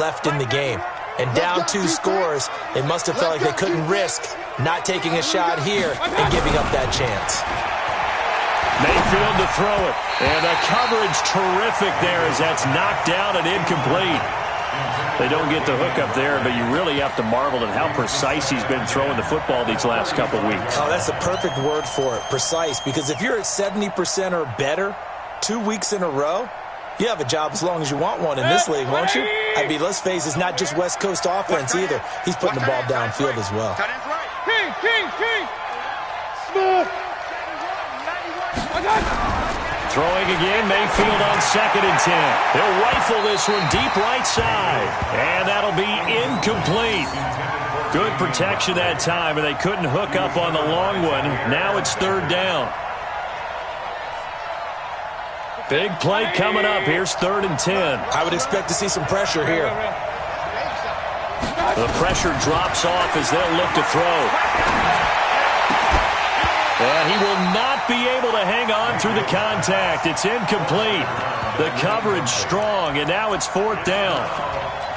left in the game. And down 2 scores, they must have felt like they couldn't risk not taking a shot here and giving up that chance. Mayfield to throw it. And the coverage terrific there as that's knocked down and incomplete. They don't get the hook up there, but you really have to marvel at how precise he's been throwing the football these last couple weeks. Oh, that's the perfect word for it, precise, because if you're at 70% or better 2 weeks in a row, you have a job as long as you want one in this league, won't you? I mean, let's face it, it's not just West Coast offense either. He's putting the ball downfield as well. Throwing again, Mayfield on 2nd and 10. He'll rifle this one deep right side. And that'll be incomplete. Good protection that time, and they couldn't hook up on the long one. Now it's 3rd down. Big play coming up. Here's 3rd and 10. I would expect to see some pressure here. The pressure drops off as they'll look to throw. And he will not be able to hang on through the contact. It's incomplete. The coverage strong, and now it's 4th down.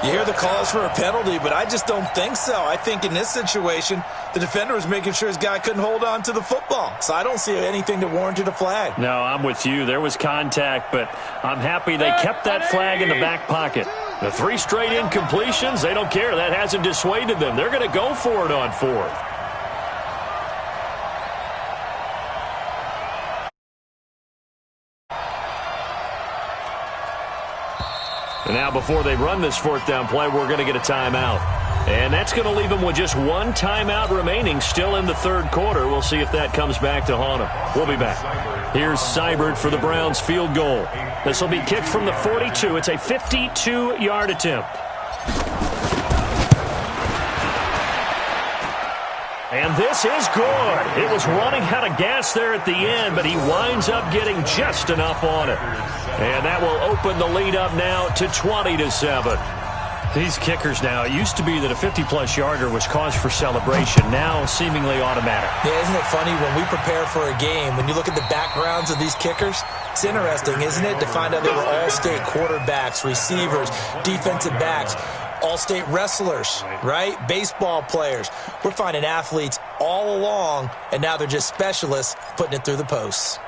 You hear the calls for a penalty, but I just don't think so. I think in this situation, the defender was making sure his guy couldn't hold on to the football. So I don't see anything that warranted a flag. No, I'm with you. There was contact, but I'm happy they kept that flag in the back pocket. The 3 straight incompletions, they don't care. That hasn't dissuaded them. They're going to go for it on 4th. And now before they run this 4th down play, we're going to get a timeout. And that's going to leave them with just 1 timeout remaining still in the 3rd quarter. We'll see if that comes back to haunt them. We'll be back. Here's Seibert for the Browns field goal. This will be kicked from the 42. It's a 52-yard attempt. And this is good. It was running out of gas there at the end, but he winds up getting just enough on it. And that will open the lead up now to 20-7. These kickers now, it used to be that a 50-plus yarder was cause for celebration. Now seemingly automatic. Yeah, isn't it funny when we prepare for a game, when you look at the backgrounds of these kickers, it's interesting, isn't it, to find out they were all-state quarterbacks, receivers, defensive backs, all-state wrestlers, right? Baseball players. We're finding athletes all along, and now they're just specialists putting it through the posts.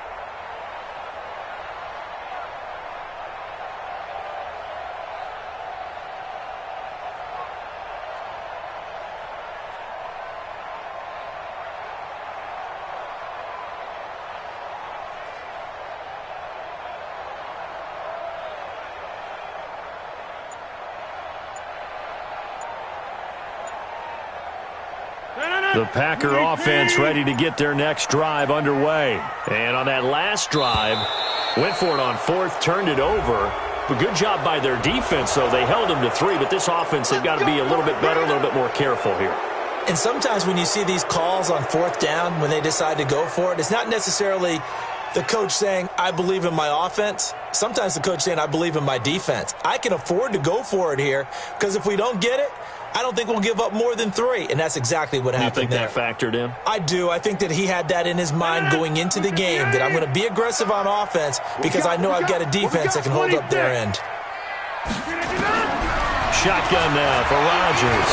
The Packer offense ready to get their next drive underway. And on that last drive, went for it on 4th, turned it over. But good job by their defense, though. They held them to 3, but this offense, they've got to be a little bit better, a little bit more careful here. And sometimes when you see these calls on 4th down, when they decide to go for it, it's not necessarily the coach saying, I believe in my offense. Sometimes the coach saying, I believe in my defense. I can afford to go for it here because if we don't get it, I don't think we'll give up more than 3, and that's exactly what happened there. You think that factored in? I do. I think that he had that in his mind going into the game, that I'm going to be aggressive on offense because I know I've got a defense that can hold up their end. Shotgun now for Rodgers.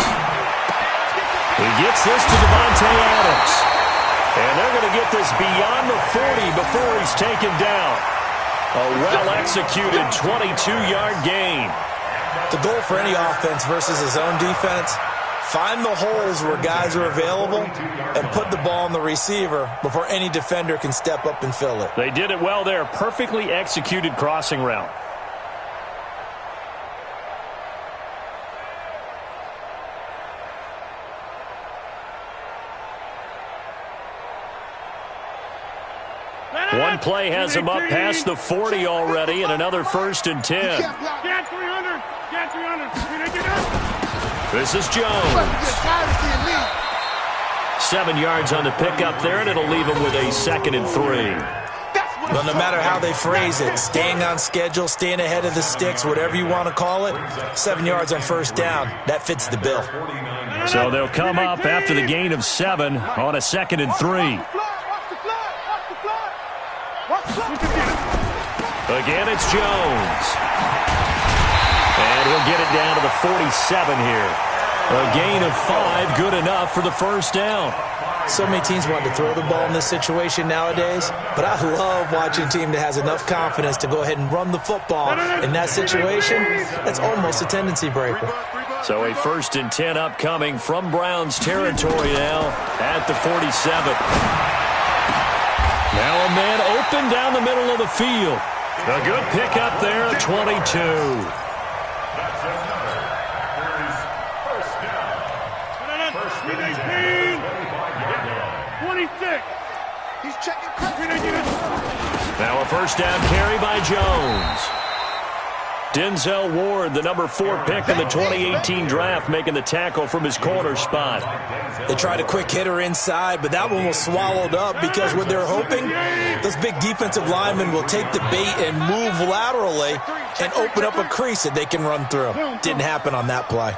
He gets this to Devontae Adams. And they're going to get this beyond the 40 before he's taken down. A well-executed 22-yard gain. The goal for any offense versus his own defense, find the holes where guys are available and put the ball on the receiver before any defender can step up and fill it. They did it well there. Perfectly executed crossing route. One play has him up past the 40 already, and another 1st and 10. This is Jones. 7 yards on the pickup there, and it'll leave him with a 2nd and 3. Well, no matter how they phrase it, staying on schedule, staying ahead of the sticks, whatever you want to call it, 7 yards on 1st down, that fits the bill. So they'll come up after the gain of 7 on a 2nd and 3. Again, it's Jones. And we'll get it down to the 47 here. A gain of 5, good enough for the first down. So many teams want to throw the ball in this situation nowadays, but I love watching a team that has enough confidence to go ahead and run the football. In that situation, that's almost a tendency breaker. So a 1st and 10 upcoming from Browns territory now at the 47. Now a man open down the middle of the field. A good pickup there at 22. He's checking. Now a 1st down carry by Jones. Denzel Ward, the number 4 pick in the 2018 draft, making the tackle from his corner spot. They tried a quick hitter inside, but that one was swallowed up because what they're hoping, those big defensive linemen will take the bait and move laterally and open up a crease that they can run through. Didn't happen on that play.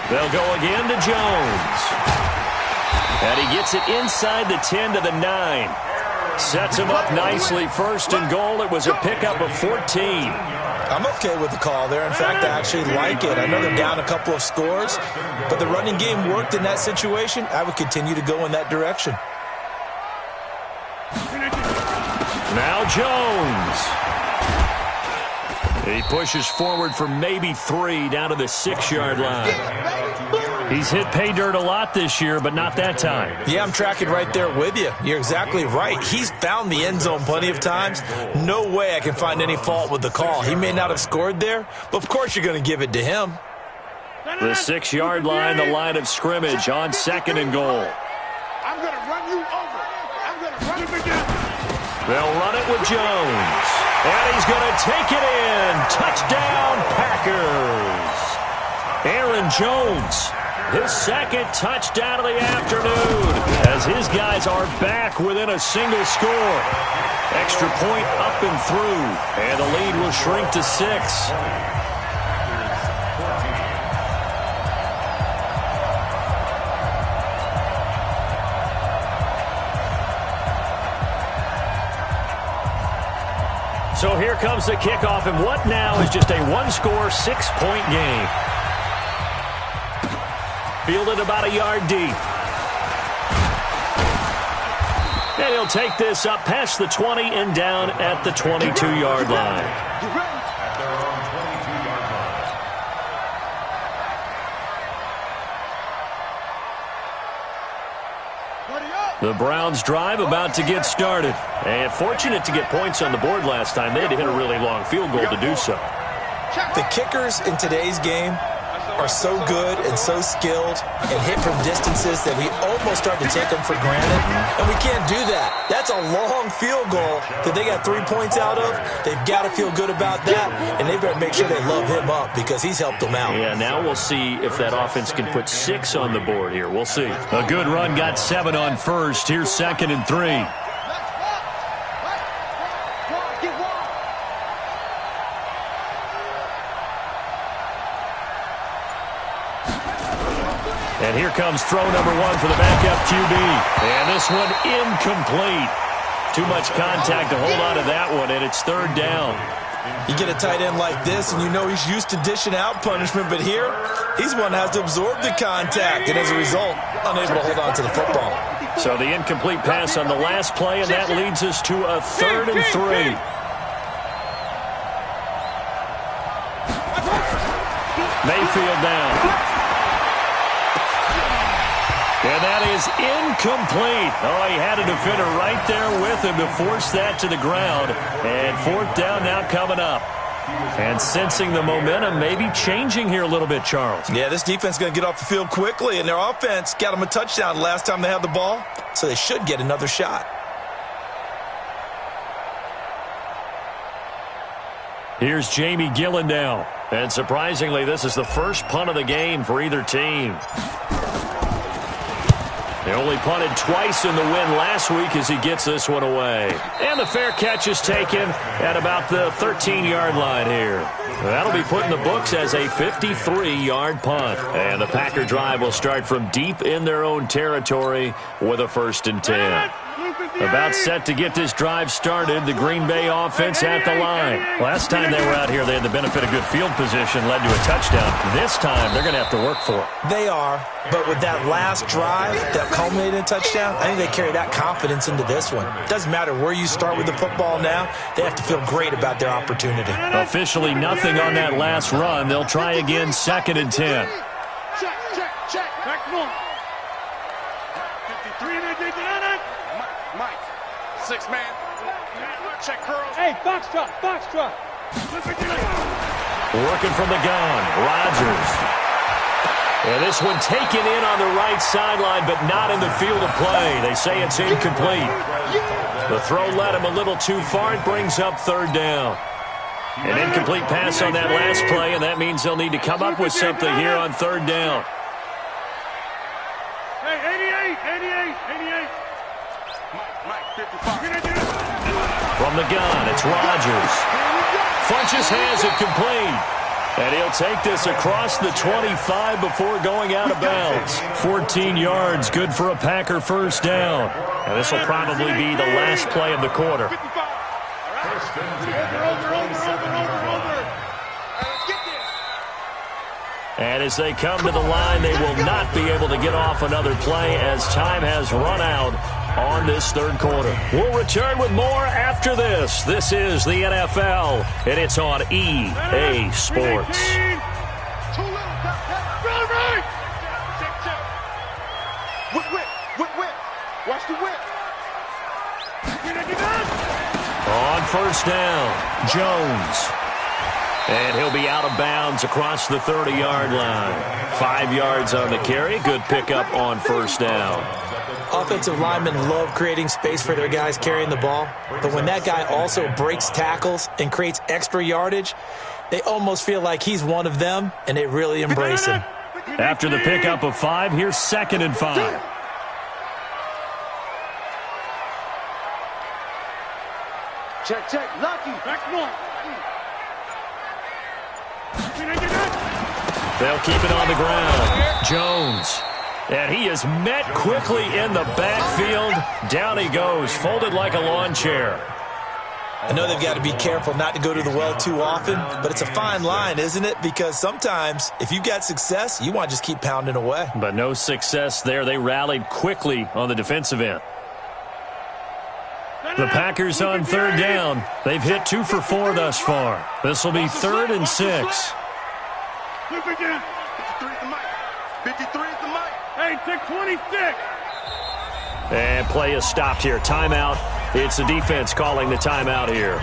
They'll go again to Jones. And he gets it inside the 10 to the 9. Sets him up nicely. 1st and goal. It was a pickup of 14. I'm okay with the call there. In fact, I actually like it. I know they're down a couple of scores, but the running game worked in that situation. I would continue to go in that direction. Now Jones. He pushes forward for maybe 3 down to the 6-yard line. He's hit pay dirt a lot this year, but not that time. Yeah, I'm tracking right there with you. You're exactly right. He's found the end zone plenty of times. No way I can find any fault with the call. He may not have scored there, but of course you're going to give it to him. The 6-yard line, the line of scrimmage on 2nd and goal. I'm going to run you over. I'm going to run you again. They'll run it with Jones. And he's going to take it in. Touchdown, Packers. Aaron Jones, his 2nd touchdown of the afternoon, as his guys are back within a single score. Extra point up and through, and the lead will shrink to 6. So here comes the kickoff, and what now is just a 1-score, 6-point game. Fielded about a yard deep. And he'll take this up past the 20 and down at the 22-yard line. The Browns drive about to get started. And fortunate to get points on the board last time. They had to hit a really long field goal to do so. The kickers in today's game are so good and so skilled and hit from distances that we almost start to take them for granted, and we can't do that. That's a long field goal that they got 3 points out of. They've got to feel good about that, and they better make sure they love him up because he's helped them out. Yeah, now we'll see if that offense can put 6 on the board here. We'll see. A good run got 7 on 1st. Here's 2nd and 3. And here comes throw number 1 for the backup QB. And this one incomplete. Too much contact to hold on to that one, and it's 3rd down. You get a tight end like this, and you know he's used to dishing out punishment, but here, he's one that has to absorb the contact, and as a result, unable to hold on to the football. So the incomplete pass on the last play, and that leads us to a 3rd and 3. Mayfield down. And that is incomplete. Oh, he had a defender right there with him to force that to the ground. And 4th down now coming up. And sensing the momentum maybe changing here a little bit, Charles. Yeah, this defense is going to get off the field quickly, and their offense got them a touchdown last time they had the ball, so they should get another shot. Here's Jamie Gillen now. And surprisingly, this is the first punt of the game for either team. They only punted twice in the win last week as he gets this one away. And the fair catch is taken at about the 13-yard line here. That'll be put in the books as a 53-yard punt. And the Packer drive will start from deep in their own territory with a 1st and 10. About set to get this drive started, the Green Bay offense at the line. Last time they were out here, they had the benefit of good field position, led to a touchdown. This time, they're going to have to work for it. They are, but with that last drive that culminated in a touchdown, I think they carry that confidence into this one. It doesn't matter where you start with the football now, they have to feel great about their opportunity. Officially nothing on that last run. They'll try again, 2nd and 10. Check. Back north. 53 and Mike. 6 man. Check curls. Hey, box truck. Working from the gun, Rodgers. And this one taken in on the right sideline, but not in the field of play. They say it's incomplete. The throw led him a little too far. It brings up 3rd down. An incomplete pass on that last play, and that means they'll need to come up with something here on 3rd down. Hey, 88. Mike, 55. From the gun, it's Rodgers. Funches has it complete. And he'll take this across the 25 before going out of bounds. 14 yards, good for a Packer 1st down. And this will probably be the last play of the quarter. Over. And as they come to the line, they will not be able to get off another play as time has run out on this 3rd quarter. We'll return with more after this. This is the NFL, and it's on EA Sports. Whip. Watch the whip. On 1st down, Jones. And he'll be out of bounds across the 30-yard line. 5 yards on the carry. Good pickup on 1st down. Offensive linemen love creating space for their guys carrying the ball, but when that guy also breaks tackles and creates extra yardage, they almost feel like he's one of them, and they really embrace him. After the pickup of 5, here's 2nd and 5. Check. Lucky. Back north. They'll keep it on the ground. Jones. And he is met quickly in the backfield. Down he goes, folded like a lawn chair. I know they've got to be careful not to go to the well too often, but it's a fine line, isn't it? Because sometimes, if you've got success, you want to just keep pounding away. But no success there. They rallied quickly on the defensive end. The Packers on 3rd down. They've hit 2 for 4 thus far. This will be 3rd and 6. Look again. 53 is the mic. 53 is the mic. Hey, take 26. And play is stopped here. Timeout. It's the defense calling the timeout here.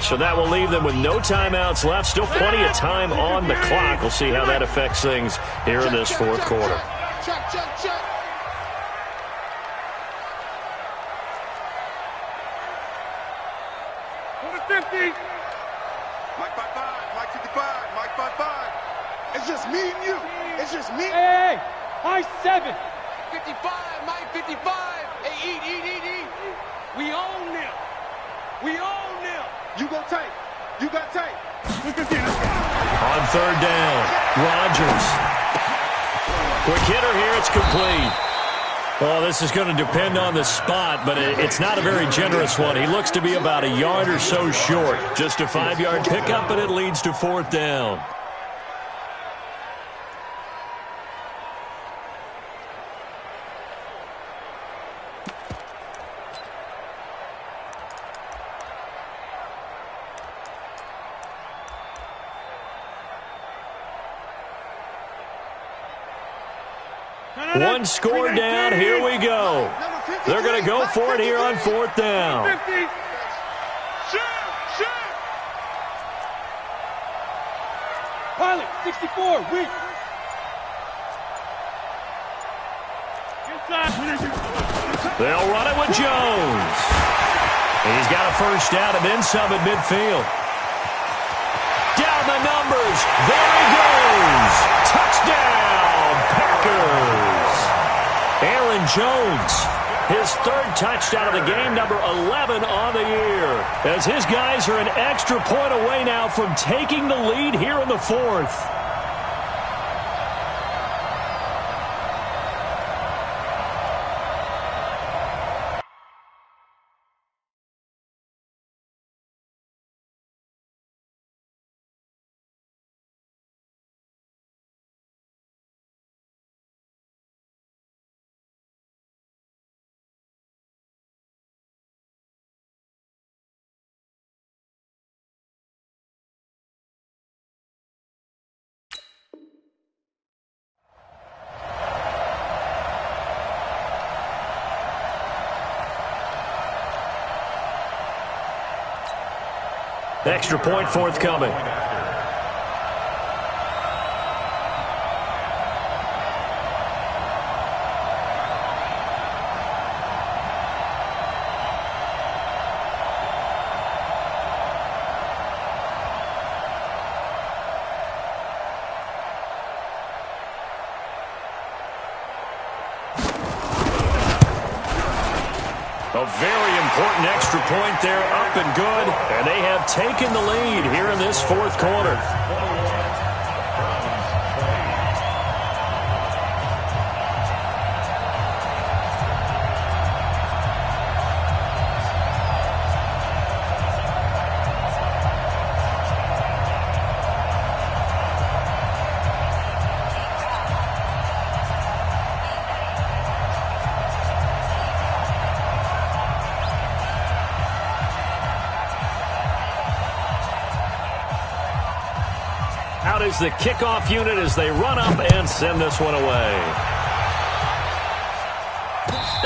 So that will leave them with no timeouts left. Still plenty of time on the clock. We'll see how that affects things here in this 4th quarter. Check. Over 50. Mike 55. Mike 55. Mike 55. It's just me and you. It's just me. Hey, high 7. 55, Mike 55. Hey, eat. We own them. You go tight. You got tight. On 3rd down, Rodgers. Quick hitter here, it's complete. Well, this is going to depend on the spot, but it's not a very generous one. He looks to be about a yard or so short. Just a 5-yard pickup, and it leads to 4th down. One score down. Here we go. They're going to go for it here on 4th down. 50. Shoot. Pilot, 64, weak. They'll run it with Jones. He's got a 1st down and then some at midfield. Down the numbers. There he goes. Touchdown, Packers. Aaron Jones, his 3rd touchdown of the game, number 11 on the year. As his guys are an extra point away now from taking the lead here in the 4th. Extra point forthcoming. A very important extra point there, up and good, and they have taken the lead here in this fourth quarter. Out is the kickoff unit as they run up and send this one away.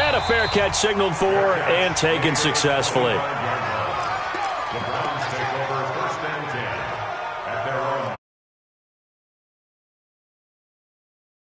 And a fair catch signaled for and taken successfully.